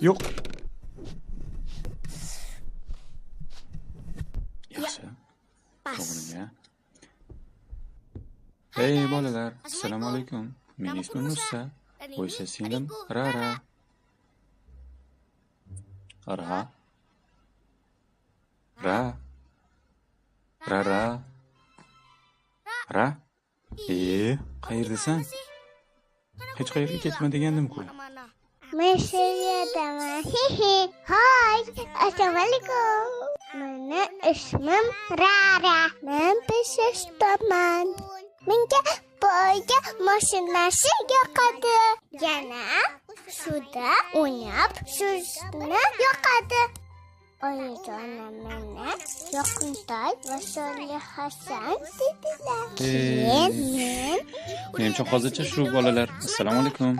Yo'q. Yaxshi. To'g'riga. Hey bolalar, assalomu alaykum. Mening ismim Musa. Bu esa singlim Rara. Ra. Rara. Ra. Qayerdasan? Hech qayerga ketma degandim-ku. Men she'riyadaman. Hoy, assalomu alaykum. Mening ismim Rara. Men 5 yoshdaman. Menga boyga mashinasi yoqadi. Yana suvda o'ynab yurishni yoqadi. Oyijonim meni Yoqimtoy va Solihasan dedilar. Keyin men Menimcha hozircha shu bolalar. Assalomu alaykum.